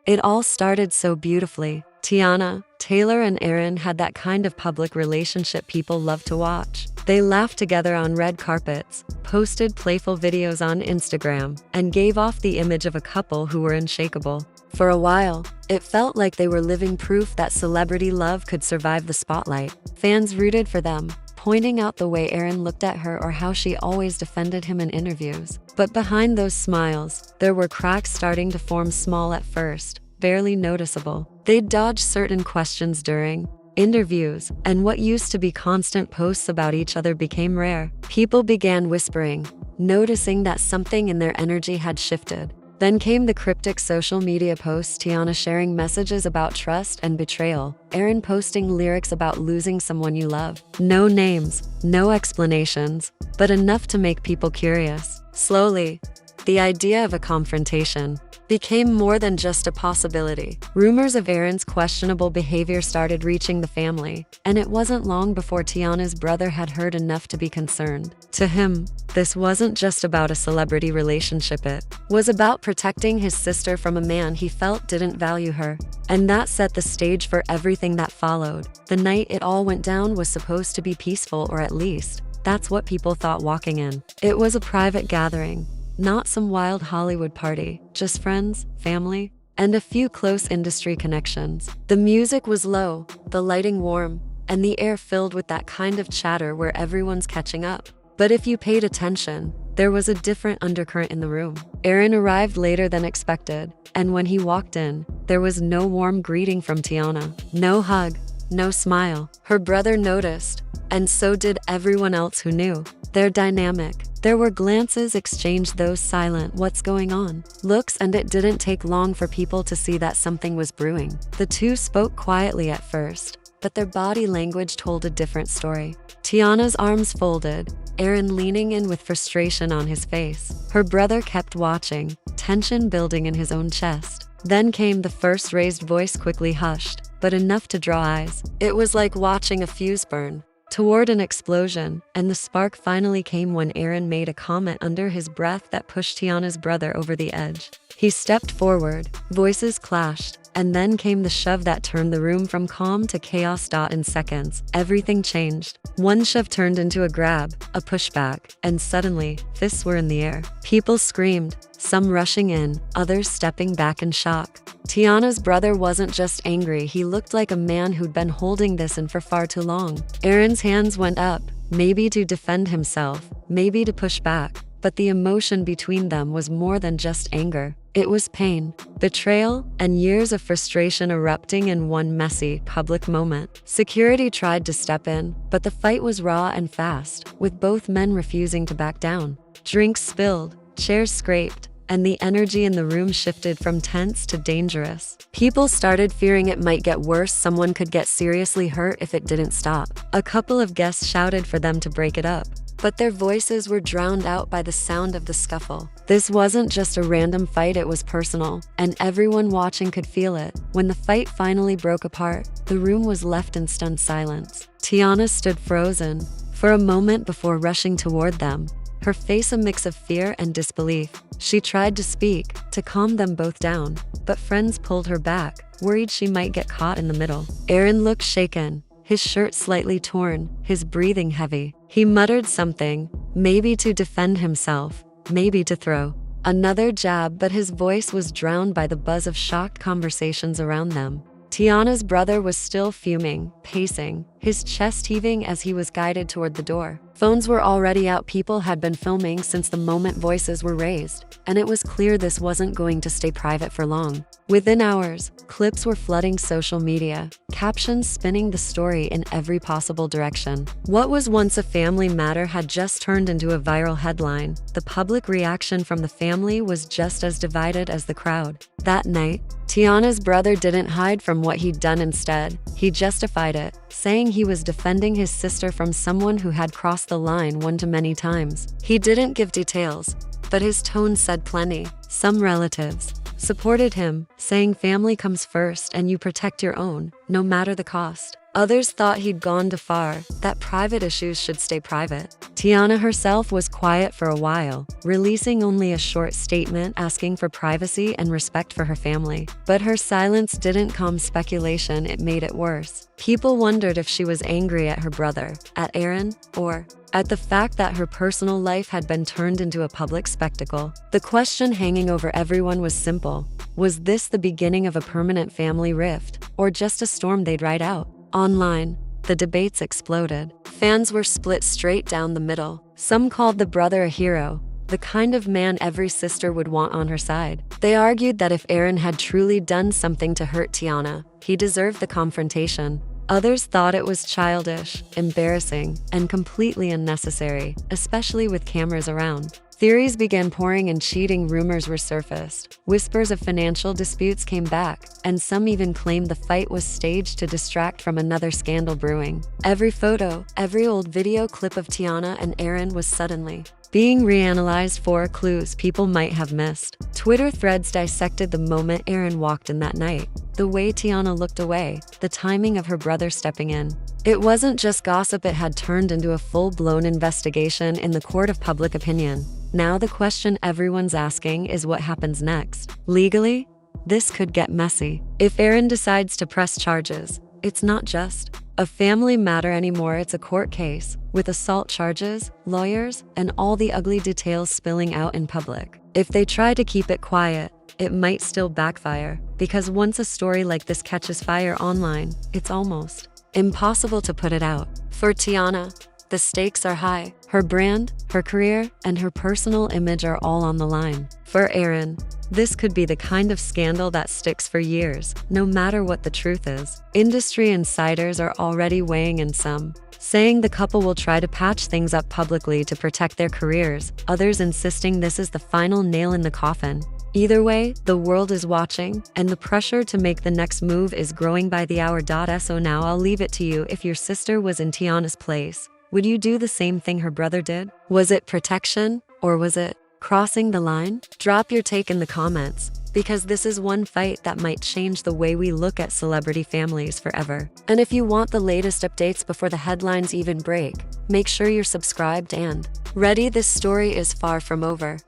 It all started so beautifully. Teyana, Taylor and Aaron had that kind of public relationship people love to watch. They laughed together on red carpets, posted playful videos on Instagram, and gave off the image of a couple who were unshakable. For a while, it felt like they were living proof that celebrity love could survive the spotlight. Fans rooted for them, pointing out the way Aaron looked at her or how she always defended him in interviews. But behind those smiles, there were cracks starting to form, small at first, barely noticeable. They'd dodge certain questions during interviews, and what used to be constant posts about each other became rare. People began whispering, noticing that something in their energy had shifted. Then came the cryptic social media posts, Teyana sharing messages about trust and betrayal, Aaron posting lyrics about losing someone you love. No names, no explanations, but enough to make people curious. Slowly, the idea of a confrontation became more than just a possibility. Rumors of Aaron's questionable behavior started reaching the family, and it wasn't long before Teyana's brother had heard enough to be concerned. To him, this wasn't just about a celebrity relationship, it was about protecting his sister from a man he felt didn't value her. And that set the stage for everything that followed. The night it all went down was supposed to be peaceful, or at least, that's what people thought walking in. It was a private gathering. Not some wild Hollywood party, just friends, family, and a few close industry connections. The music was low, the lighting warm, and the air filled with that kind of chatter where everyone's catching up. But if you paid attention, there was a different undercurrent in the room. Aaron arrived later than expected, and when he walked in, there was no warm greeting from Teyana. No hug, no smile. Her brother noticed, and so did everyone else who knew. Their dynamic. There were glances exchanged, those silent "what's going on" looks, and it didn't take long for people to see that something was brewing. The two spoke quietly at first, but their body language told a different story. Teyana's arms folded, Aaron leaning in with frustration on his face. Her brother kept watching, tension building in his own chest. Then came the first raised voice, quickly hushed, but enough to draw eyes. It was like watching a fuse burn toward an explosion, and the spark finally came when Aaron made a comment under his breath that pushed Teyana's brother over the edge. He stepped forward, voices clashed, and then came the shove that turned the room from calm to chaos. In seconds, everything changed. One shove turned into a grab, a pushback, and suddenly, fists were in the air. People screamed, some rushing in, others stepping back in shock. Teyana's brother wasn't just angry, he looked like a man who'd been holding this in for far too long. Aaron's hands went up, maybe to defend himself, maybe to push back, but the emotion between them was more than just anger. It was pain, betrayal, and years of frustration erupting in one messy, public moment. Security tried to step in, but the fight was raw and fast, with both men refusing to back down. Drinks spilled, chairs scraped, and the energy in the room shifted from tense to dangerous. People started fearing it might get worse, someone could get seriously hurt if it didn't stop. A couple of guests shouted for them to break it up, but their voices were drowned out by the sound of the scuffle. This wasn't just a random fight, it was personal, and everyone watching could feel it. When the fight finally broke apart, the room was left in stunned silence. Teyana stood frozen for a moment before rushing toward them, her face a mix of fear and disbelief. She tried to speak, to calm them both down, but friends pulled her back, worried she might get caught in the middle. Aaron looked shaken, his shirt slightly torn, his breathing heavy. He muttered something, maybe to defend himself, maybe to throw another jab, but his voice was drowned by the buzz of shocked conversations around them. Teyana's brother was still fuming, pacing, his chest heaving as he was guided toward the door. Phones were already out, people had been filming since the moment voices were raised, and it was clear this wasn't going to stay private for long. Within hours, clips were flooding social media, captions spinning the story in every possible direction. What was once a family matter had just turned into a viral headline. The public reaction from the family was just as divided as the crowd. That night, Teyana's brother didn't hide from what he'd done. Instead, he justified it, saying he was defending his sister from someone who had crossed the line one too many times. He didn't give details, but his tone said plenty. Some relatives supported him, saying family comes first and you protect your own, no matter the cost. Others thought he'd gone too far, that private issues should stay private. Teyana herself was quiet for a while, releasing only a short statement asking for privacy and respect for her family. But her silence didn't calm speculation, it made it worse. People wondered if she was angry at her brother, at Aaron, or at the fact that her personal life had been turned into a public spectacle. The question hanging over everyone was simple. Was this the beginning of a permanent family rift, or just a storm they'd ride out? Online, the debates exploded. Fans were split straight down the middle. Some called the brother a hero, the kind of man every sister would want on her side. They argued that if Aaron had truly done something to hurt Teyana, he deserved the confrontation. Others thought it was childish, embarrassing, and completely unnecessary, especially with cameras around. Theories began pouring and cheating rumors were surfaced. Whispers of financial disputes came back, and some even claimed the fight was staged to distract from another scandal brewing. Every photo, every old video clip of Teyana and Aaron was suddenly being reanalyzed for clues people might have missed. Twitter threads dissected the moment Aaron walked in that night, the way Teyana looked away, the timing of her brother stepping in. It wasn't just gossip, it had turned into a full-blown investigation in the court of public opinion. Now the question everyone's asking is what happens next. Legally, this could get messy. If Aaron decides to press charges, it's not just a family matter anymore, it's a court case, with assault charges, lawyers, and all the ugly details spilling out in public. If they try to keep it quiet, it might still backfire, because once a story like this catches fire online, it's almost impossible to put it out. For Teyana, the stakes are high. Her brand, her career, and her personal image are all on the line. For Aaron, this could be the kind of scandal that sticks for years, no matter what the truth is. Industry insiders are already weighing in, some saying the couple will try to patch things up publicly to protect their careers, others insisting this is the final nail in the coffin. Either way, the world is watching, and the pressure to make the next move is growing by the hour. So now I'll leave it to you. If your sister was in Teyana's place, would you do the same thing her brother did? Was it protection, or was it crossing the line? Drop your take in the comments, because this is one fight that might change the way we look at celebrity families forever. And if you want the latest updates before the headlines even break, make sure you're subscribed and ready. This story is far from over.